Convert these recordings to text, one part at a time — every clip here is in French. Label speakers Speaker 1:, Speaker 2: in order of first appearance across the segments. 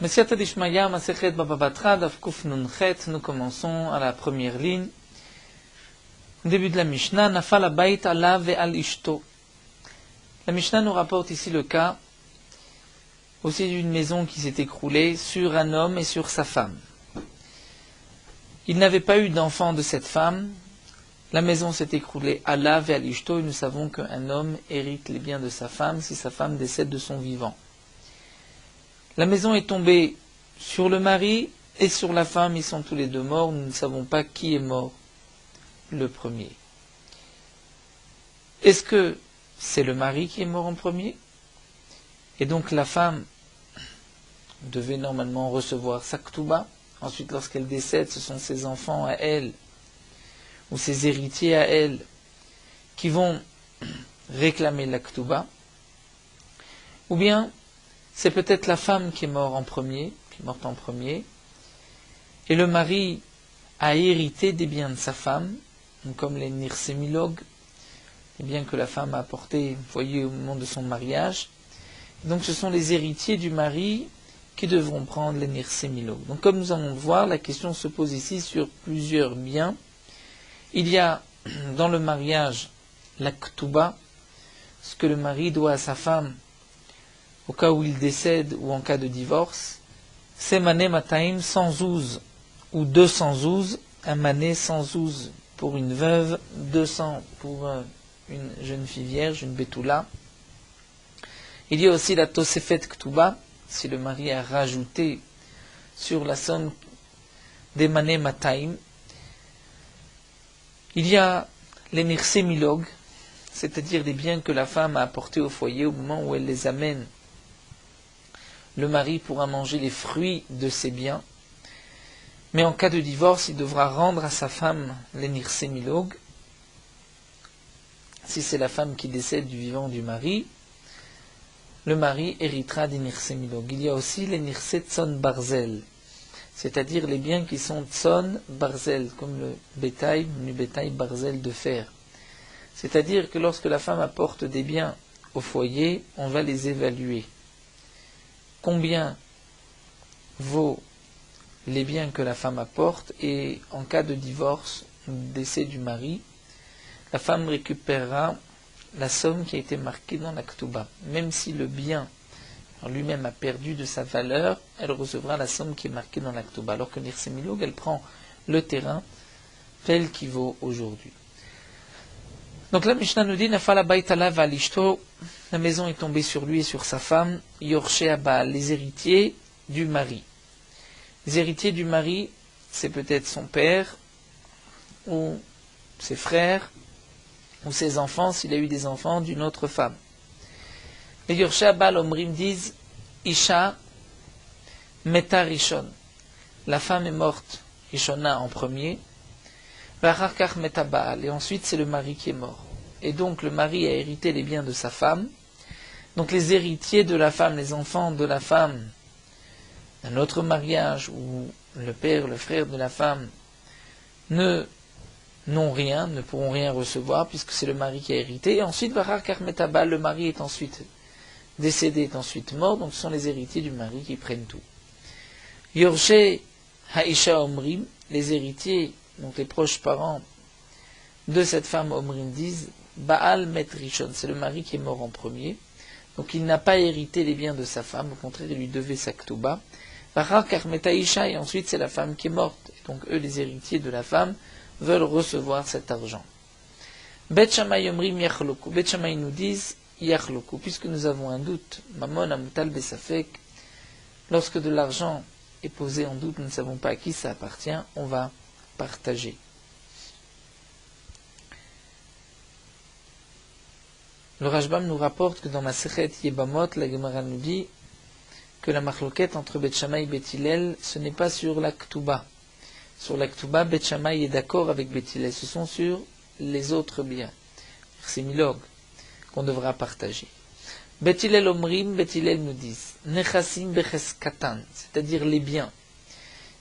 Speaker 1: Mesiata Dishmaya, Masechet Baba Batra, Daf Kuf Nun Chet, nous commençons à la première ligne. Début de la Mishnah, Nafal Abayit Ala Ve'al Ishto. La Mishnah nous rapporte ici le cas aussi d'une maison qui s'est écroulée sur un homme et sur sa femme. Il n'avait pas eu d'enfant de cette femme. La maison s'est écroulée Ala Ve'al Ishto, et nous savons qu'un homme hérite les biens de sa femme si sa femme décède de son vivant. La maison est tombée sur le mari et sur la femme, ils sont tous les deux morts, nous ne savons pas qui est mort le premier. Est-ce que c'est le mari qui est mort en premier? Et donc la femme devait normalement recevoir sa ktouba. Ensuite, lorsqu'elle décède, ce sont ses enfants à elle, ou ses héritiers à elle, qui vont réclamer la ktouba. Ou bien, c'est peut-être la femme qui est morte en premier, et le mari a hérité des biens de sa femme, comme les nirsémilogues, les biens que la femme a apportés au foyer au moment de son mariage. Donc ce sont les héritiers du mari qui devront prendre les nirsémilogues. Donc comme nous allons le voir, la question se pose ici sur plusieurs biens. Il y a dans le mariage la ktouba, ce que le mari doit à sa femme au cas où il décède ou en cas de divorce. C'est mané mataim, 100 ouz ou 200 ouz, un mané 100 ouz pour une veuve, 200 pour une jeune fille vierge, une bétoula. Il y a aussi la tosefet ktouba, si le mari a rajouté sur la somme des mané mataim. Il y a les nirsémilogues, c'est-à-dire les biens que la femme a apportés au foyer au moment où elle les amène. Le mari pourra manger les fruits de ses biens, mais en cas de divorce, il devra rendre à sa femme les nirsémilogues. Si c'est la femme qui décède du vivant du mari, le mari héritera des nirsémilogues. Il y a aussi les nirsé tson barzel, c'est-à-dire les biens qui sont tson barzel, comme le bétail barzel de fer. C'est-à-dire que lorsque la femme apporte des biens au foyer, on va les évaluer. Combien vaut les biens que la femme apporte, et en cas de divorce, décès du mari, la femme récupérera la somme qui a été marquée dans la ktouba. Même si le bien en lui-même a perdu de sa valeur, elle recevra la somme qui est marquée dans la ktouba. Alors que nirsémilogue, elle prend le terrain tel qu'il vaut aujourd'hui. Donc la Mishnah nous dit, Nafal Abayit Ala Ve'al Ishto, la maison est tombée sur lui et sur sa femme, Yorshé Abal, les héritiers du mari. Les héritiers du mari, c'est peut-être son père, ou ses frères, ou ses enfants, s'il a eu des enfants d'une autre femme. Les Yorshé Abal, Omrim disent, Isha Meta Rishon. La femme est morte, Rishona en premier, V'achar Meta Baal, et ensuite c'est le mari qui est mort. Et donc le mari a hérité les biens de sa femme. Donc les héritiers de la femme, les enfants de la femme, d'un autre mariage, où le père, le frère de la femme, n'ont rien, ne pourront rien recevoir, puisque c'est le mari qui a hérité. Et ensuite, V'achar Meta Baal, le mari est ensuite décédé, est ensuite mort, donc ce sont les héritiers du mari qui prennent tout. Yorshé Haisha Omrim, les héritiers, donc les proches parents de cette femme Omrim disent, Baal Met Rishon, c'est le mari qui est mort en premier. Donc il n'a pas hérité les biens de sa femme, au contraire il lui devait sa ktouba. V'achar Meta Isha, et ensuite c'est la femme qui est morte. Et donc eux, les héritiers de la femme, veulent recevoir cet argent. Bet Shammai Omrim Yachloku. Bet Shammai nous disent Yachloku, puisque nous avons un doute. Mamon Amutal Besafek, lorsque de l'argent est posé en doute, nous ne savons pas à qui ça appartient, on va partager. Le Rashbam nous rapporte que dans Masechet Yebamot, la Gemara nous dit que la machloket entre Bet Shammai et Bet Hillel, ce n'est pas sur la ktouba. Sur la ktouba, Bet Shammai est d'accord avec Bet Hillel. Ce sont sur les autres biens, c'est milog, qu'on devra partager. Bet Hillel Omrim, Bet Hillel nous disent Nechassim Becheskatan, c'est-à-dire les biens.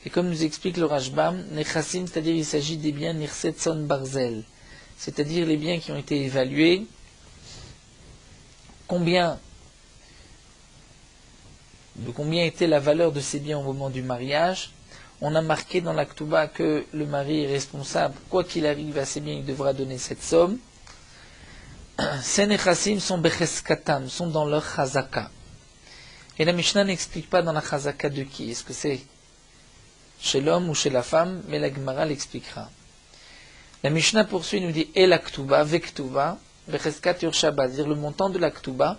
Speaker 1: Et comme nous explique le Rashbam, Nechassim, c'est-à-dire il s'agit des biens Nirsetson Barzel, c'est-à-dire les biens qui ont été évalués. Combien de combien était la valeur de ces biens au moment du mariage, on a marqué dans la Ketouba que le mari est responsable, quoi qu'il arrive à ces biens, il devra donner cette somme. Ces nechassim sont becheskatam, sont dans leur chazaka. Et la Mishnah n'explique pas dans la chazaka de qui. Est-ce que c'est chez l'homme ou chez la femme? Mais la Gemara l'expliquera. La Mishnah poursuit, nous dit et la Ketouba, vektuba, becheskat yurshaba, c'est-à-dire le montant de la Ketouba.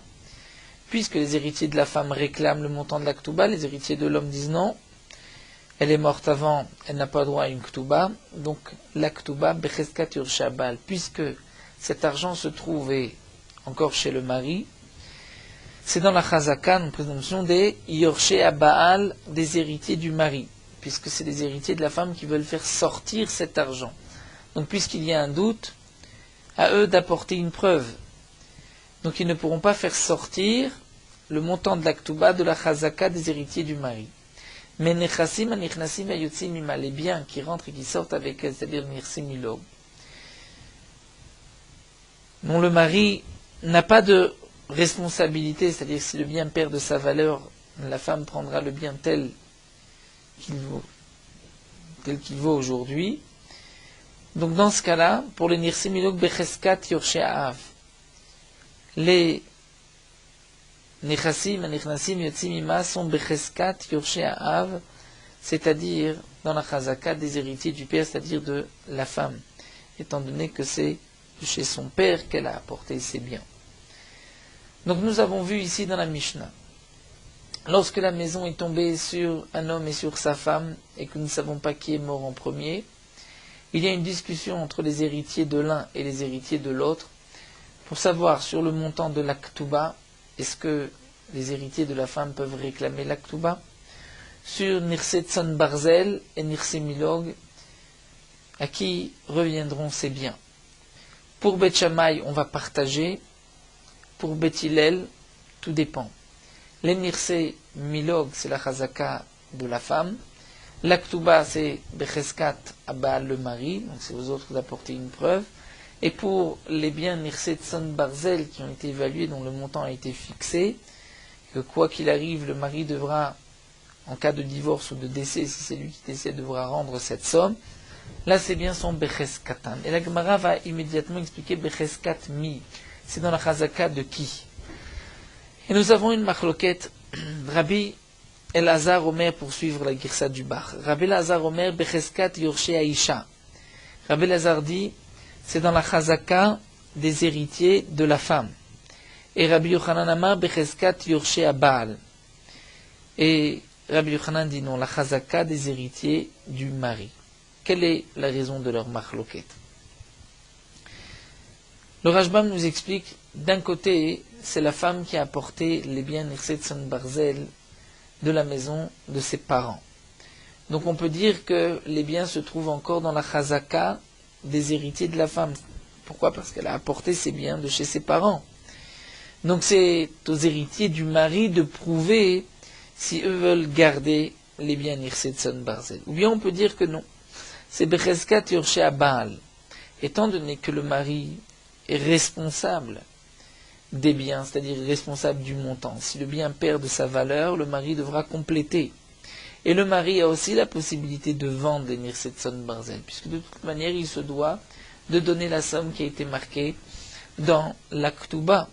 Speaker 1: Puisque les héritiers de la femme réclament le montant de la Ketouba, les héritiers de l'homme disent non. Elle est morte avant, elle n'a pas droit à une Ketouba. Donc la Ketouba, becheskat yurshabal, puisque cet argent se trouvait encore chez le mari, c'est dans la Chazaka, une présomption des Yorshé Baal, des héritiers du mari, puisque c'est les héritiers de la femme qui veulent faire sortir cet argent. Donc puisqu'il y a un doute, à eux d'apporter une preuve. Donc ils ne pourront pas faire sortir le montant de la Ketouba de la Chazaka des héritiers du mari. Mais Nechassim, Anichnasim, Ayotzim, Ima, les biens qui rentrent et qui sortent avec elle, c'est-à-dire Nirsim Milog, dont le mari n'a pas de responsabilité, c'est-à-dire si le bien perd de sa valeur, la femme prendra le bien tel qu'il vaut aujourd'hui. Donc dans ce cas-là, pour les Nirsim Milog Becheskat Yorshé Av, les Nechassim, Anichnasim, Yotzim Ima sont Becheskat Yorshé Av, c'est-à-dire dans la Chazaka des héritiers du père, c'est-à-dire de la femme, étant donné que c'est chez son père qu'elle a apporté ses biens. Donc nous avons vu ici dans la Mishnah, lorsque la maison est tombée sur un homme et sur sa femme, et que nous ne savons pas qui est mort en premier, il y a une discussion entre les héritiers de l'un et les héritiers de l'autre, pour savoir sur le montant de la Ketouba, est-ce que les héritiers de la femme peuvent réclamer la Ketouba, sur Nirset Son Barzel et Nirse Milog, à qui reviendront ces biens. Pour Beth Shammai, on va partager. Pour Beth Hillel, tout dépend. Les Nirse Milog, c'est la Chazaka de la femme. La Ketouba, c'est Becheskat Abal, le mari, donc c'est aux autres d'apporter une preuve. Et pour les biens Nirse Son Barzel qui ont été évalués, dont le montant a été fixé, que quoi qu'il arrive, le mari devra, en cas de divorce ou de décès, si c'est lui qui décède, devra rendre cette somme. Là, ces biens sont Becheskatan. Et la Gemara va immédiatement expliquer Becheskat Mi. C'est dans la Chazaka de qui? Et nous avons une marloquette. Rabbi Elazar Omer, pour suivre la Girsa du Bach. Rabbi Elazar Omer, Becheskat Yorshé Aisha. Rabbi Elazar dit, c'est dans la Chazaka des héritiers de la femme. Et Rabbi Yochanan Amar, Becheskat Yorshé Abal. Et Rabbi Yochanan dit non, la Chazaka des héritiers du mari. Quelle est la raison de leur marloquette? Le Rashbam nous explique, d'un côté, c'est la femme qui a apporté les biens Nirset Son Barzel de la maison de ses parents. Donc on peut dire que les biens se trouvent encore dans la Chazaka des héritiers de la femme. Pourquoi? Parce qu'elle a apporté ses biens de chez ses parents. Donc c'est aux héritiers du mari de prouver si eux veulent garder les biens Nirset Son Barzel. Ou bien on peut dire que non. C'est Becheskat Yorshé Abal. Étant donné que le mari est responsable des biens, c'est-à-dire responsable du montant. Si le bien perd de sa valeur, le mari devra compléter. Et le mari a aussi la possibilité de vendre les Nirset Son Barzel, puisque de toute manière, il se doit de donner la somme qui a été marquée dans la Ketouba.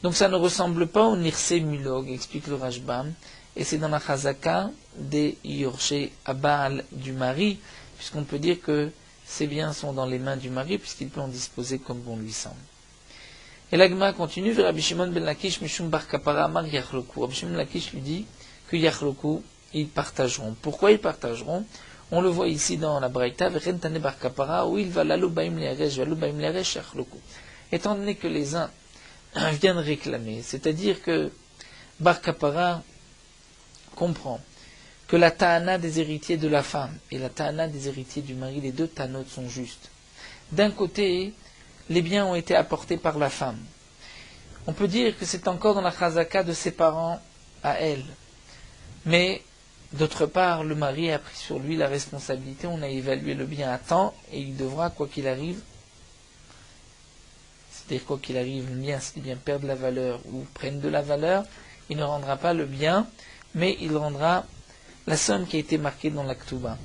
Speaker 1: Donc ça ne ressemble pas au Nirse Milog, explique le Rashbam, et c'est dans la Chazaka des Yorshé Abal du mari, puisqu'on peut dire que ces biens sont dans les mains du mari, puisqu'il peut en disposer comme bon lui semble. Et l'Agma continue, vers Rabbi Shimon ben Lakish, Mishum bar Kapara, Amar Yachloku. Rabbi Shimon ben Lakish lui dit que Yachloku, ils partageront. Pourquoi ils partageront? On le voit ici dans la Braïta, Veren Tane bar Kapara, où il va l'Aloubaim Leresh, L'Aloubaim Leresh Yachloku. Étant donné que les uns viennent réclamer, c'est-à-dire que bar Kapara comprend que la ta'ana des héritiers de la femme et la ta'ana des héritiers du mari, les deux ta'anot sont justes. D'un côté, les biens ont été apportés par la femme. On peut dire que c'est encore dans la chazaka de ses parents à elle. Mais, d'autre part, le mari a pris sur lui la responsabilité, on a évalué le bien à temps, et il devra, quoi qu'il arrive, c'est-à-dire quoi qu'il arrive, le bien, si les biens perdent de la valeur ou prennent de la valeur, il ne rendra pas le bien mais il rendra la somme qui a été marquée dans la Ketouba.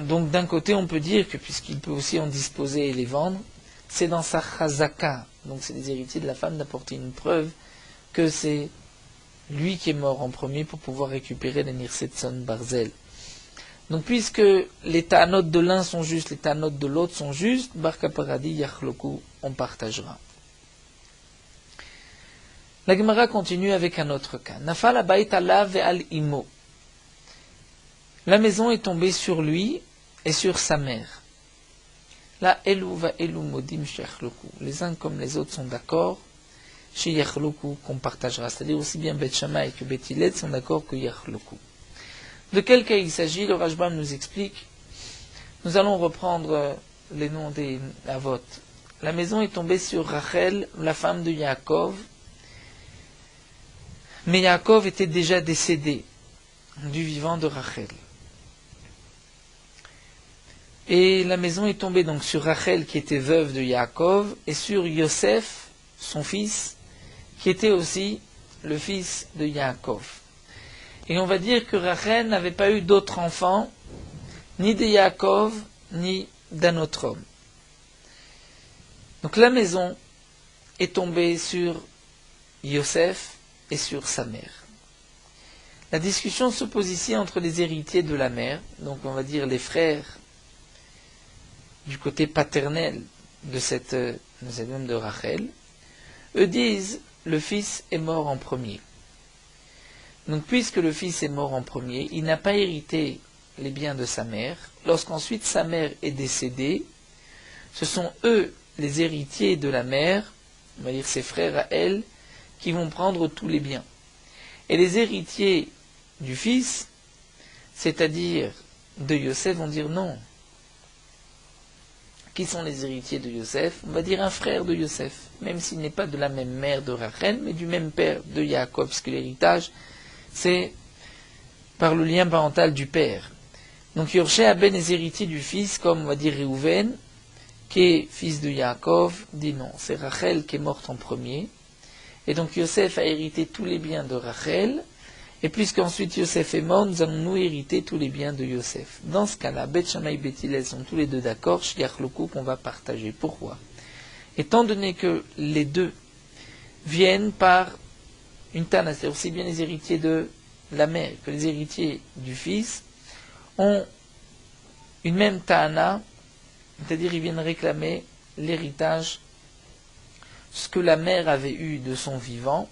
Speaker 1: Donc d'un côté, on peut dire que puisqu'il peut aussi en disposer et les vendre, c'est dans sa chazaka, donc c'est les héritiers de la femme d'apporter une preuve que c'est lui qui est mort en premier pour pouvoir récupérer les Nirsetson Barzel. Donc puisque les ta'anot de l'un sont justes, les ta'anot de l'autre sont justes, Barka Paradi Yachloku, on partagera. La Gemara continue avec un autre cas. Nafal abayit alav ve'al imo. La maison est tombée sur lui et sur sa mère. La elu va elu modim sheyachloku. Les uns comme les autres sont d'accord chez Yachloku qu'on partagera. C'est-à-dire aussi bien Bet Shammai que Bet Hillel sont d'accord que Yachloku. De quel cas il s'agit? Le Rashbam nous explique. Nous allons reprendre les noms des Avot. La maison est tombée sur Rachel, la femme de Yaakov. Mais Yaakov était déjà décédé du vivant de Rachel. Et la maison est tombée donc sur Rachel qui était veuve de Yaakov et sur Yosef, son fils, qui était aussi le fils de Yaakov. Et on va dire que Rachel n'avait pas eu d'autres enfants, ni de Yaakov, ni d'un autre homme. Donc la maison est tombée sur Yosef et sur sa mère. La discussion se pose ici entre les héritiers de la mère, donc on va dire les frères du côté paternel de cette homme de Rachel. Eux disent, le fils est mort en premier. Donc puisque le fils est mort en premier, il n'a pas hérité les biens de sa mère. Lorsqu'ensuite sa mère est décédée, ce sont eux, les héritiers de la mère, on va dire ses frères à elle, qui vont prendre tous les biens. Et les héritiers du fils, c'est-à-dire de Yosef, vont dire non. Qui sont les héritiers de Yosef? On va dire un frère de Yosef, même s'il n'est pas de la même mère de Rachel, mais du même père de Yaakov, parce que l'héritage, c'est par le lien parental du père. Donc Yorché a ben les héritiers du fils, comme on va dire Réhouven, qui est fils de Yaakov, dit non, c'est Rachel qui est morte en premier. Et donc Yosef a hérité tous les biens de Rachel, et puisqu'ensuite Yosef est mort, nous allons nous hériter tous les biens de Yosef. Dans ce cas-là, Bet Shammai et Bet Hillel sont tous les deux d'accord, Shliach Loku qu'on va partager. Pourquoi? Étant donné que les deux viennent par une tana, c'est aussi bien les héritiers de la mère que les héritiers du fils, ont une même tana, c'est-à-dire ils viennent réclamer l'héritage, ce que la mère avait eu de son vivant,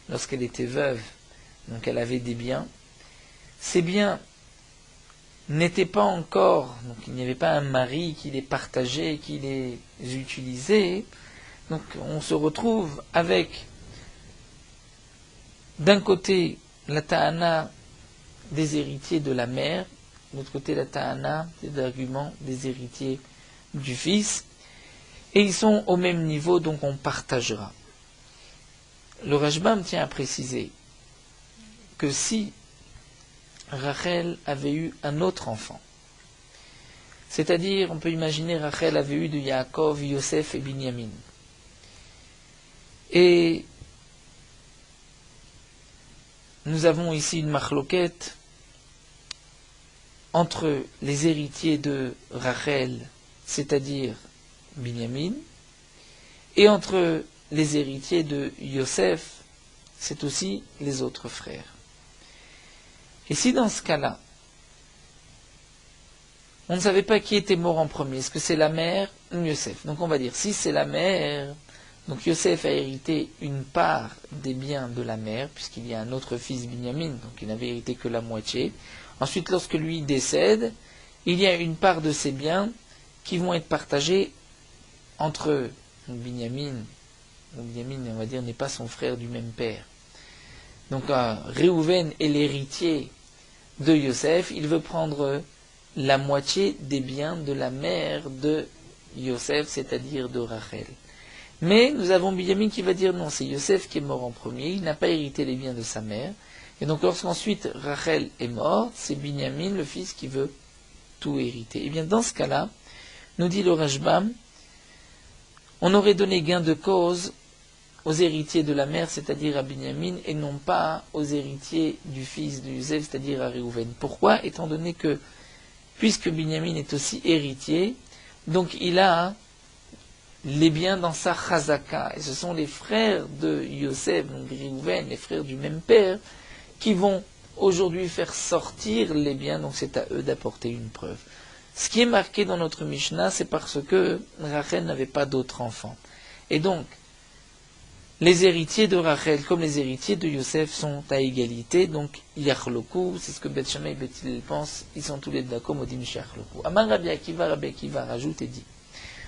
Speaker 1: lorsqu'elle était veuve, donc elle avait des biens. Ces biens n'étaient pas encore, donc il n'y avait pas un mari qui les partageait, qui les utilisait. Donc on se retrouve avec, d'un côté, la ta'ana des héritiers de la mère, de l'autre côté, la ta'ana des arguments des héritiers du fils, et ils sont au même niveau, donc on partagera. Le Rashbam tient à préciser que si Rachel avait eu un autre enfant, c'est-à-dire, on peut imaginer Rachel avait eu de Yaakov, Yosef et Binyamin, et nous avons ici une machloquette entre les héritiers de Rachel, c'est-à-dire Binyamin, et entre les héritiers de Yosef, c'est aussi les autres frères. Et si dans ce cas-là, on ne savait pas qui était mort en premier, est-ce que c'est la mère ou Yosef? Donc on va dire, si c'est la mère, donc Yosef a hérité une part des biens de la mère, puisqu'il y a un autre fils Binyamin, donc il n'avait hérité que la moitié. Ensuite, lorsque lui décède, il y a une part de ses biens qui vont être partagés entre Binyamin, on va dire, n'est pas son frère du même père. Donc Réhouven est l'héritier de Yosef, il veut prendre la moitié des biens de la mère de Yosef, c'est-à-dire de Rachel. Mais nous avons Binyamin qui va dire non, c'est Yosef qui est mort en premier, il n'a pas hérité les biens de sa mère. Et donc lorsqu'ensuite Rachel est morte, c'est Binyamin, le fils, qui veut tout hériter. Et bien dans ce cas-là, nous dit le Rashbam, on aurait donné gain de cause aux héritiers de la mère, c'est-à-dire à Binyamin, et non pas aux héritiers du fils de Yosef, c'est-à-dire à Réhouven. Pourquoi? Étant donné que, puisque Binyamin est aussi héritier, donc il a les biens dans sa chazaka. Et ce sont les frères de Yosef, donc Réhouven, les frères du même père, qui vont aujourd'hui faire sortir les biens, donc c'est à eux d'apporter une preuve. Ce qui est marqué dans notre Mishnah, c'est parce que Rachel n'avait pas d'autres enfants. Et donc, les héritiers de Rachel, comme les héritiers de Yosef, sont à égalité, donc Yachloku, c'est ce que Beth Shammai et Beth Hillel pensent, ils sont tous les deux d'accord, Modim Yachloku. Amar Rabbi Akiva rajoute et dit,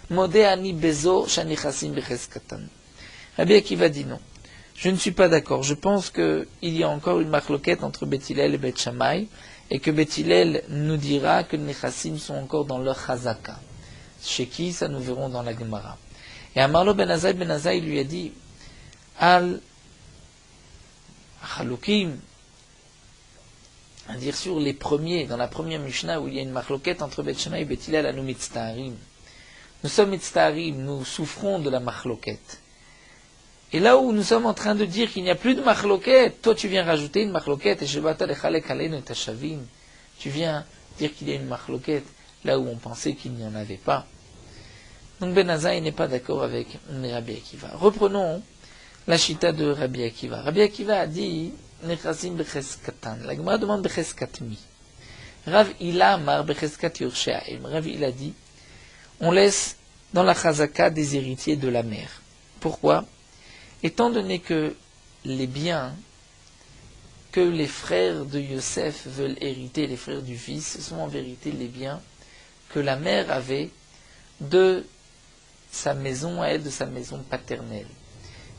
Speaker 1: Modé ani bezo shani chasim becheskatan. Rabbi Akiva dit non. Je ne suis pas d'accord. Je pense qu'il y a encore une marloquette entre Beth Hillel et Beth Shammai, et que Beth Hillel nous dira que les Nechassim sont encore dans leur chazaka. Chez qui, ça nous verrons dans la Gemara. Et Amarlo Ben Azai lui a dit, Al Chalukim, à dire sur les premiers, dans la première Mishnah où il y a une marloquette entre Beth Shammai et Beth Hillel, nous mitztaharim. Nous sommes mitztaharim, nous souffrons de la marloquette. Et là où nous sommes en train de dire qu'il n'y a plus de marloquette, toi tu viens rajouter une marloquette, et Shebata lechalek aleinu et hashavim, tu viens dire qu'il y a une marloquette, là où on pensait qu'il n'y en avait pas. Donc Ben Azai n'est pas d'accord avec Rabbi Akiva. Reprenons la chita de Rabbi Akiva. Rabbi Akiva a dit, Nechasim becheskatan. La Gemara demande becheskatmi. Rav Ila amar becheskat yursheaim. Rav Ila dit, on laisse dans la chazaka des héritiers de la mère. Pourquoi? Étant donné que les biens que les frères de Yosef veulent hériter, les frères du fils, ce sont en vérité les biens que la mère avait de sa maison à elle, de sa maison paternelle,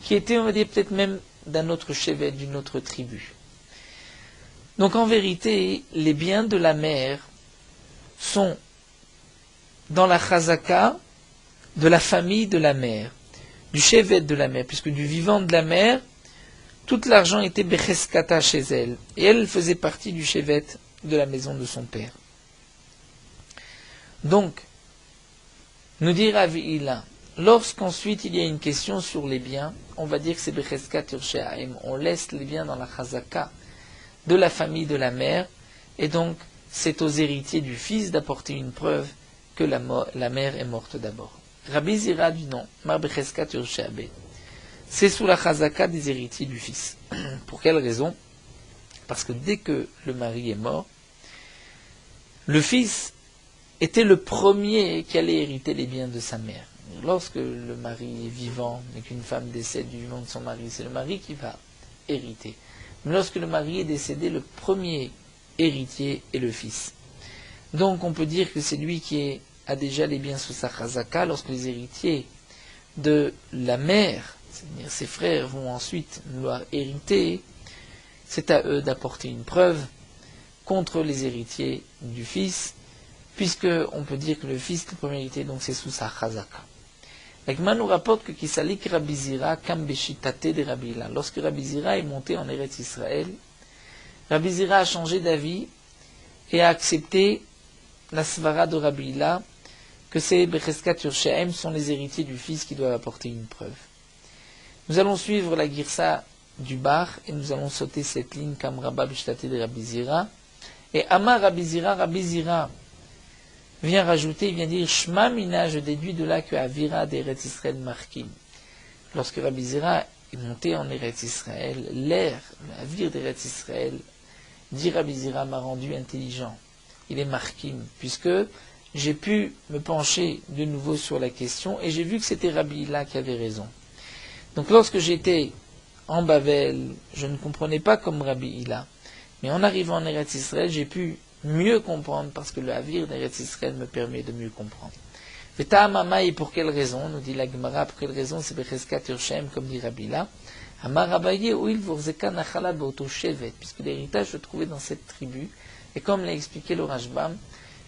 Speaker 1: qui était, on va dire, peut-être même d'un autre chevet, d'une autre tribu. Donc en vérité, les biens de la mère sont dans la chazaka de la famille de la mère, du chevet de la mère, puisque du vivant de la mère, tout l'argent était becheskata chez elle, et elle faisait partie du chevet de la maison de son père. Donc, nous dit Rav Hila, lorsqu'ensuite il y a une question sur les biens, on va dire que c'est becheskat yursheaim, on laisse les biens dans la chazaka de la famille de la mère, et donc c'est aux héritiers du fils d'apporter une preuve que la mère est morte d'abord. Rabbi Zira dit non, mar becheskat yursheabe. C'est sous la chazaka des héritiers du fils. Pour quelle raison? Parce que dès que le mari est mort, le fils était le premier qui allait hériter les biens de sa mère. Lorsque le mari est vivant et qu'une femme décède du vivant de son mari, c'est le mari qui va hériter. Mais lorsque le mari est décédé, le premier héritier est le fils. Donc on peut dire que c'est lui qui a déjà les biens sous sa chazaka, lorsque les héritiers de la mère, c'est-à-dire ses frères, vont ensuite vouloir hériter, c'est à eux d'apporter une preuve contre les héritiers du fils, puisque on peut dire que le fils est le premier héritier, donc c'est sous sa chazaka. L'Agma nous rapporte que Kisalik Rabbi Zira kam beshitate de Rabbi Hila. Lorsque Rabbi Zira est monté en Eretz Israël, Rabbi Zira a changé d'avis et a accepté la svara de Rabbi Hila, que ces Becheskat Yursheaim sont les héritiers du fils qui doivent apporter une preuve. Nous allons suivre la girsa du bar et nous allons sauter cette ligne comme Rabba Bishtate de Rabbi Zira. Et Amar Rabbi Zira vient rajouter, il vient dire Shma Mina, je déduis de là que Avira d'Eretz Israël marquim. Lorsque Rabbi Zira est monté en Eretz Israël, l'air, l'avir d'Eretz Israël, dit Rabbi Zira m'a rendu intelligent. Il est marquim, puisque j'ai pu me pencher de nouveau sur la question et j'ai vu que c'était Rabbi Hila qui avait raison. Donc lorsque j'étais en Bavel, je ne comprenais pas comme Rabbi Hila. Mais en arrivant en Eretz Israël, j'ai pu mieux comprendre parce que le Havir d'Eretz Israël me permet de mieux comprendre. V'ta'amama, et pour quelle raison? Nous dit la Gemara, pour quelle raison c'est Becheskat Yursheaim, comme dit Rabbi Hila. Amar Abaye, ou il vorzeka nachala beoto shevet, puisque l'héritage se trouvait dans cette tribu. Et comme l'a expliqué le Rashbam,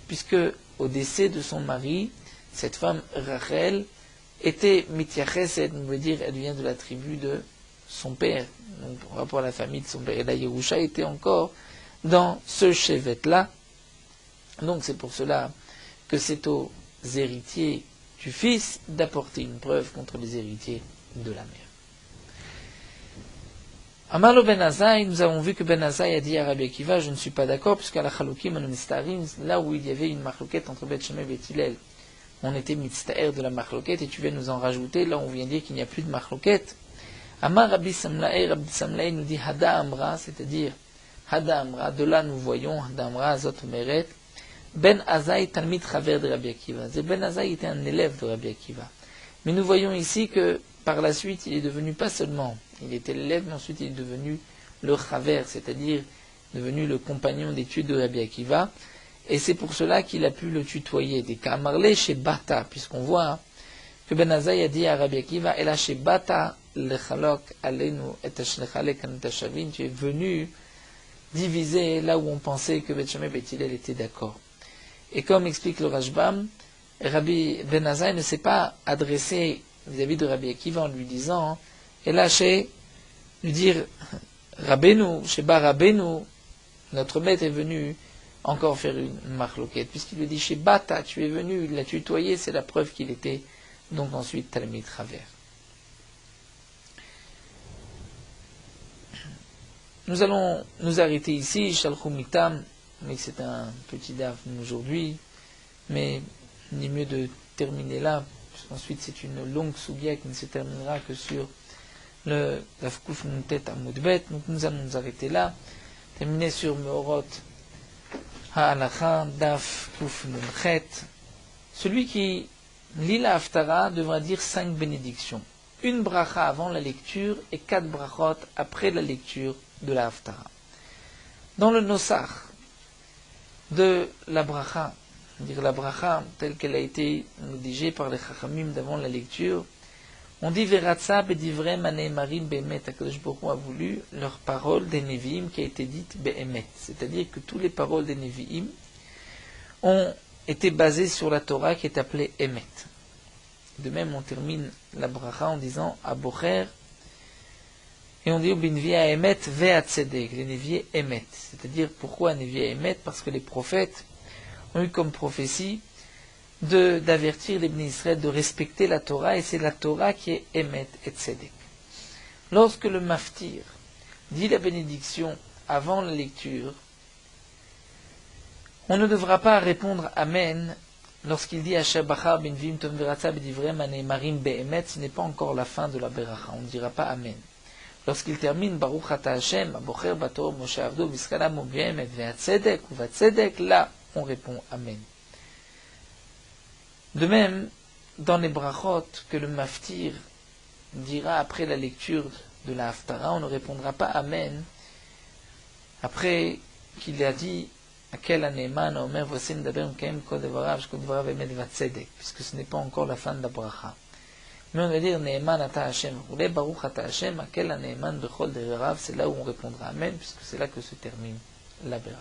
Speaker 1: puisque au décès de son mari, cette femme Rachel était mityacheset, on veut dire, elle vient de la tribu de son père, donc par rapport à la famille de son père. Et la Yerusha était encore dans ce chevet-là. Donc c'est pour cela que c'est aux héritiers du fils d'apporter une preuve contre les héritiers de la mère. Amalo Ben Azaï, nous avons vu que Ben Azaï a dit à Rabbi Akiva, je ne suis pas d'accord, puisqu'à la Chaloukim, là où il y avait une marloquette entre Bet Shammai et Bet Hillel, on était mitztaer de la marloquette, et tu viens nous en rajouter, là on vient dire qu'il n'y a plus de marloquette. Amar Rabbi Samlaï nous dit Hada Amra, c'est-à-dire Hada Amra, de là nous voyons Hada Amra, Azot Meret, Ben Azaï Talmid Chaver de Rabbi Akiva. Ben Azaï était un élève de Rabbi Akiva. Mais nous voyons ici que par la suite, il est devenu pas seulement, il était l'élève, mais ensuite il est devenu le Chaver, c'est-à-dire devenu le compagnon d'études de Rabbi Akiva. Et c'est pour cela qu'il a pu le tutoyer. Des Kamarle chez Bata, puisqu'on voit que Ben Azaï a dit à Rabbi Akiva, et là chez Bata, le Chalok, Alenu, et Tashlechalek, Antashavin, tu es venu diviser là où on pensait que Bet Shammai et Bet Hillel étaient d'accord. Et comme explique le Rashbam, Rabbi Ben Azaï ne s'est pas adressé vis-à-vis de Rabbi Akiva en lui disant, et là chez, lui dire, Rabbeinu, chez Bar Rabbeinu, notre maître est venu encore faire une marloquette, puisqu'il lui dit, chez Bata, tu es venu, il l'a tutoyé, c'est la preuve qu'il était donc ensuite Talmid Chaver. Nous allons nous arrêter ici, Shalchumitam, mais c'est un petit daf aujourd'hui, mais il est mieux de terminer là, puisqu'ensuite c'est une longue soubia qui ne se terminera que sur le daf Kuf Nuntet Amudbet. Donc nous allons nous arrêter là, terminer sur Meorot Ha'alacha, daf Kuf Nunchet. Celui qui lit la Haftara devra dire 5 bénédictions. Une bracha avant la lecture et 4 brachot après la lecture de la Haftara. Dans le Nosach de la bracha, dire la bracha telle qu'elle a été rédigée par les Chachamim d'avant la lecture, on dit Veratza bedivrei maneemarim be'emet. HaKadosh Baruch Hu a voulu leur parole des Nevi'im qui a été dite be'emet, c'est-à-dire que toutes les paroles des Nevi'im ont été basées sur la Torah qui est appelée Emet. De même, on termine la bracha en disant Abocher, et on dit Binvia Emet ve'atzedek, les Nevi'im Emet. C'est-à-dire, pourquoi Nevi'im Emet? Parce que les prophètes ont eu comme prophétie d'avertir les Bnei Israël de respecter la Torah, et c'est la Torah qui est Emet et Tzedek. Lorsque le maftir dit la bénédiction avant la lecture, on ne devra pas répondre Amen lorsqu'il dit Asher Bachar ben Vim Tom Veratza Bedivrem Anemarim Be'emet, ce n'est pas encore la fin de la Beracha, on ne dira pas Amen. Lorsqu'il termine Baruch Ata Hashem, Abocher Bator Moshe Avdo Biskalam Obiemet Ve'atzedek ou Vatzedek, là on répond Amen. De même, dans les brachot que le maftir dira après la lecture de la Haftara, on ne répondra pas Amen après qu'il a dit Akel Aneman Omer Vosim Daber Mkaim Kodevarav Shkodevarav Emet Vatzedek, puisque ce n'est pas encore la fin de la bracha. Mais on va dire Neeman Ata Hashem, Roulé Baruch Ata Hashem, Akel Aneman Bechol Devarav, c'est là où on répondra Amen, puisque c'est là que se termine la bracha.